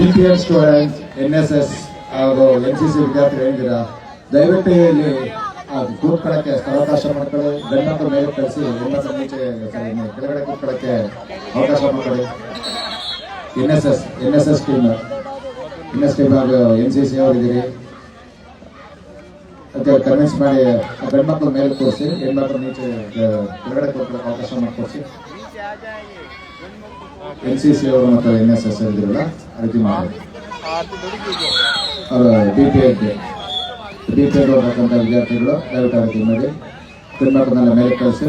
BPL student NSS ಹಾಗೂ NCC ವಿದ್ಯಾರ್ಥಿಗಳು ಹೇಳಿದ್ದೀರಾ, ದಯವಿಟ್ಟು ಇಲ್ಲಿ ಕೂತ್ಕೊಳ್ಳಕ್ಕೆ ಅವಕಾಶ ಮಾಡ್ಕೊಳ್ಳಿ. ಗಂಡು ಮೇಲೆ ಕಳಿಸಿ, ಹೆಣ್ಮಕ್ಳು ಮುಂಚೆ ಕೆಳಗಡೆ ಕೂತ್ಕೊಳ್ಳಕ್ಕೆ ಅವಕಾಶ ಮಾಡ್ಕೊಳ್ಳಿ. NSS ಟೀಮ್ ಹಾಗೂ NCC ಅವರಿದ್ದೀರಿ ಅಂತ ಕನ್ವಿನ್ಸ್ ಮಾಡಿ ಗಂಡ್ಮಕ್ಳು ಮೇಲೆ ಕೂರಿಸಿ, ಹೆಣ್ಮಕ್ಳು ನೀಚೆ ಕೆಳಗಡೆ ಕೂತ್ಕೊಳ್ಳಕ್ಕೆ ಅವಕಾಶ ಮಾಡಿಕೊಡಿಸಿ. NCC ಅವರು ಮತ್ತು NSS ಇದ್ದಿರಲ್ಲ ಅರ್ಜಿ ಮಾಡಿ BPL ಓದತಕ್ಕಂಥ ವಿದ್ಯಾರ್ಥಿಗಳು ದಯವಿಟ್ಟು ಅರ್ಜಿ ಮಾಡಿ ಹೆಣ್ಮಕ್ಳನ್ನೆಲ್ಲ ಮೇಲೆ ಕಳಿಸಿ.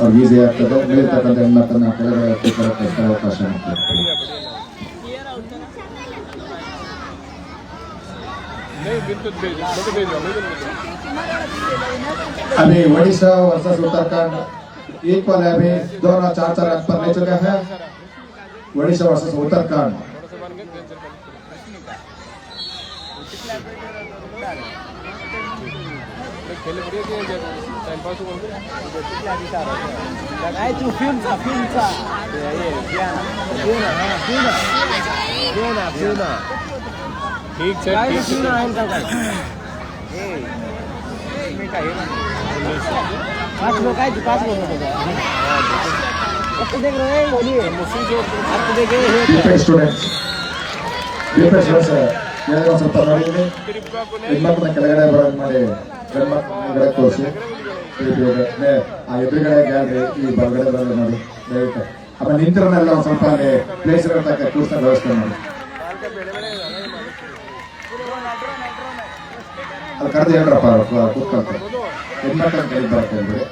ಅವ್ರಿಗೆ ಈಸಿ ಆಗ್ತದೆ. ಮೇಲಿರ್ತಕ್ಕಂಥ ಹೆಣ್ಮಕ್ಳನ್ನ ಕೆಳಗಡೆ ಕೂತ್ಕೊಳ್ಳಕ್ಕೆ ಅವಕಾಶ ಮಾಡ್ತಾರೆ. अभी ओडिशा वर्सेस उत्तराखंड इक्वल है. अभी दोनों 4-4 रन पर ले चुके हैं. ओडिशा वर्सेस उत्तराखंड. ठीक है पाँच लोग आए, पाँच लोग देख रहे हैं. बोलिए ಸ್ವಲ್ಪ ನೋಡಿ, ಹೆಣ್ಮಕ್ಳನ್ನ ಕೆಳಗಡೆ ಬರೋದು ಮಾಡಿ ಗಂಡ್ಮಕ್ಳ ತೋರಿಸಿ. ಆ ಎದುರುಗಡೆ ಗ್ಯಾಲರಿ ಈ ಬಲಗಡೆ ಬರೋದು ನೋಡಿ ದಯವಿಟ್ಟು. ಆಮೇಲೆ ನಿಂತಿರೋನೆಲ್ಲ ಒಂದು ಸ್ವಲ್ಪ ಪ್ಲೇಸ್ ಇರತಕ್ಕ ಕೂರ್ಸ ವ್ಯವಸ್ಥೆ ಮಾಡಿ. ಅದು ಕರೆದು ಹೇಳ್ರಪ್ಪ ಕೂತ್ಕೊಳ್ತಾರೆ. ಹೆಣ್ಮಕ್ಳನ್ನ ಕೈ ಬರಕ್ಕೆ ಹೇಳ್ಬಿಡಿ.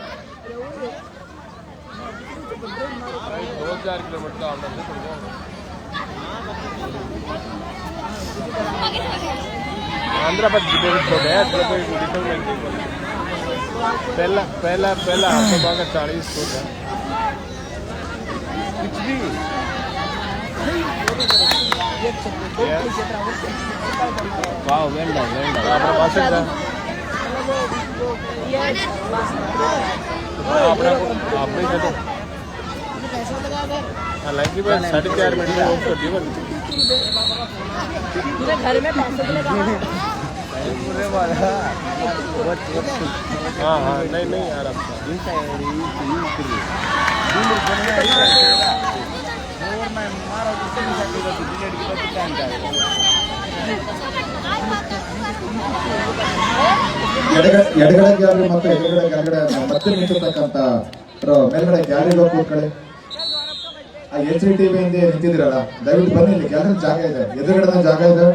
आंध्राबाद पहला पहला पहला आपको बागा 40 हो गया कुछ भी वाह वेल डन आपने पास है आपने आपने जो लाइक की बात 4.5 मिनट में उसको जीवन पूरे घर में पैसे लगा पूरे वाला हाँ हाँ नहीं यार अब ಎಡಗಡೆ ಗ್ಯಾಲರಿ ಮತ್ತು ಎದುರುಗಡೆ ಗ್ಯಾಲರಿ ಮತ್ತೆ ನಿಂತಿರ್ತಕ್ಕಂಥ ಮೇಲ್ಗಡೆ ಗ್ಯಾಲರಿ ಕೂತ್ಕೊಳ್ಳಿ. ಆ LCTV ಹಿಂದೆ ನಿಂತಿದ್ದೀರಲ್ಲ ದಯವಿಟ್ಟು ಬನ್ನಿ. ಇಲ್ಲಿ ಗ್ಯಾಲರಿ ಜಾಗ ಇದೆ, ಎದುರುಗಡೆ ಜಾಗ ಇದೆ.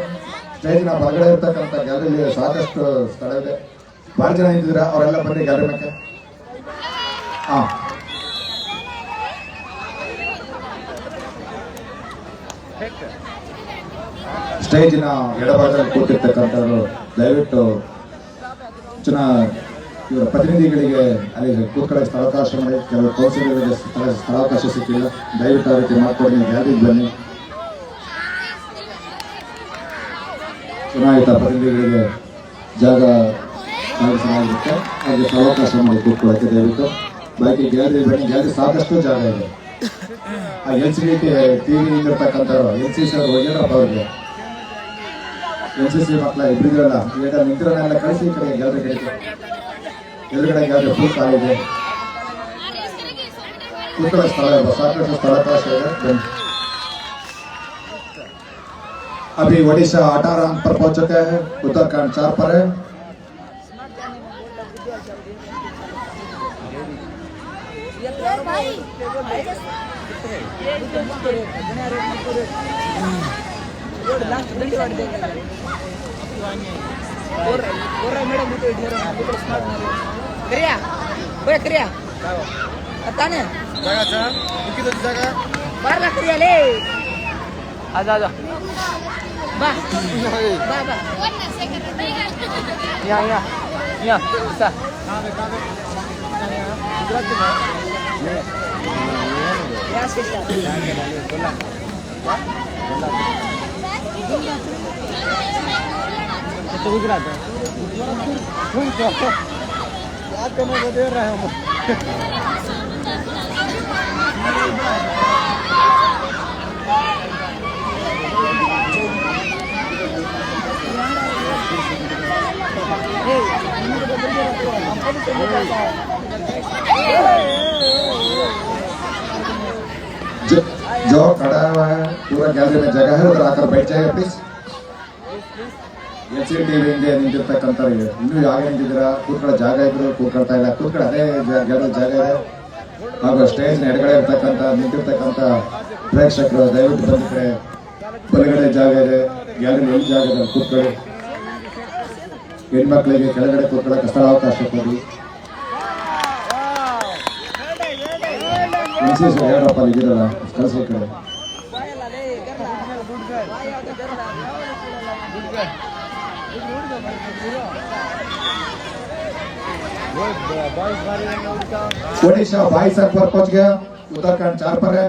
ಸ್ಟೇಜಿನ ಹೊರಗಡೆ ಇರ್ತಕ್ಕಂಥ ಗ್ಯಾಲರಿಲಿ ಸಾಕಷ್ಟು ಸ್ಥಳ ಇದೆ. ಬಹಳ ಜನ ನಿಂತಿದ್ದೀರಾ, ಅವರೆಲ್ಲ ಬನ್ನಿ ಗ್ಯಾಲರಿ ಮೇಲೆ. ಹಾ ಸ್ಟೇಜಿನ ಎಡಭಾಗದಲ್ಲಿ ಕೂತಿರ್ತಕ್ಕಂಥವ್ರು ದಯವಿಟ್ಟು ಇವರ ಪ್ರತಿನಿಧಿಗಳಿಗೆ ಅಲ್ಲಿ ಕೂತ್ಕೊಳ್ಳೋ ಸ್ಥಳಾವಕಾಶ ಮಾಡಿ. ಕೆಲವು ಕೌನ್ಸಿಲರ್ಗಳಿಗೆ ಸ್ಥಳಾವಕಾಶ ಸಿಕ್ಕಿಲ್ಲ, ದಯವಿಟ್ಟು ಆ ರೀತಿ ಮಾಡ್ಕೊಂಡು ಗ್ಯಾಲರಿಗೆ ಬನ್ನಿ. ಚುನಾಯಿತ ಪ್ರತಿನಿಧಿಗಳಿಗೆ ಜಾಗ ಚೆನ್ನಾಗಿರುತ್ತೆ, ಹಾಗೆ ಸ್ಥಳಾವಕಾಶ ಮಾಡಿ ಕೂತ್ಕೊಳ್ಳೋಕ್ಕೆ ದಯವಿಟ್ಟು ಬಾಕಿ ಗ್ಯಾಲರಿ ಬನ್ನಿ. ಗ್ಯಾಲರಿ ಸಾಕಷ್ಟು ಜಾಗ ಇದೆ. ಆ LCTV ಇರ್ತಕ್ಕಂಥವ್ರು NCC ಅವ್ರು ಹೋಗಿರಪ್ಪ ಅವ್ರಿಗೆ. NCC ಮಕ್ಕಳ ಇಬ್ಬರಿದ್ರಲ್ಲ ಈಗ ನಿಂತಿರೋನೆಲ್ಲ ಕಳಿಸಿ ಈ ಕಡೆ ಗ್ಯಾಲರಿ ಕಡೆಗೆ. ಎದುರುಗಡೆ ಗ್ಯಾಲರಿ ಫುಲ್ ಖಾಲಿದೆ, ಕೂತ್ಕೊಳ್ಳೋ ಸ್ಥಳ ಇದೆ, ಸಾಕಷ್ಟು ಸ್ಥಳಾವಕಾಶ ಇದೆ. अभी ओडिशा 18 रन पर पहुंच चुका है, उत्तराखंड 4 पर है. आजा Ba. Ya bisa. Ya sisa. तो गुजरात है क्या करने को दे रहे हैं हम जो खड़ा हुआ है पूरा गैलरी में जगह है, उधर आकर बैठ जाएगा प्लीज. LCD ಹಿಂದೆ ನಿಂತಿರ್ತಕ್ಕಂಥವ್ರಿಗೆ ಇನ್ನೂ ಯಾವಾಗ ನಿಂತಿದ್ದೀರಾ, ಕೂತ್ಕೊಳ್ಳೋ ಜಾಗ ಇದ್ರು ಕೂತ್ಕೊಳ್ತಾ ಇಲ್ಲ, ಕೂತ್ಕೊಳ್ಳೋ ಅದೇ ಗೆಲ್ಲೋ ಜಾಗ ಇದೆ. ಹಾಗೂ ಸ್ಟೇಜ್ ಎಡಗಡೆ ಇರ್ತಕ್ಕಂಥ ನಿಂತಿರ್ತಕ್ಕಂಥ ಪ್ರೇಕ್ಷಕರು ದಯವಿಟ್ಟು ಬಂದ ಕಡೆ ಬಲಗಡೆ ಜಾಗ ಇದೆ, ಗ್ಯಾಲರಿ ಎಲ್ಲಿ ಜಾಗ ಇದೆ ಕೂತ್ಕೊಳ್ಳಿ. ಹೆಣ್ಮಕ್ಳಿಗೆ ಕೆಳಗಡೆ ಕೂತ್ಕೊಳ್ಳೋಕೆ ಸ್ಥಳಾವಕಾಶ ಕೊಡಿ. ಹೇಳಪ್ಪ ಇದ್ದೀರಲ್ಲ ಕಳಿಸಿ ಕಡೆ. ओडिशा 22 अंक पर पहुंच गया, उत्तराखंड 4 पर है.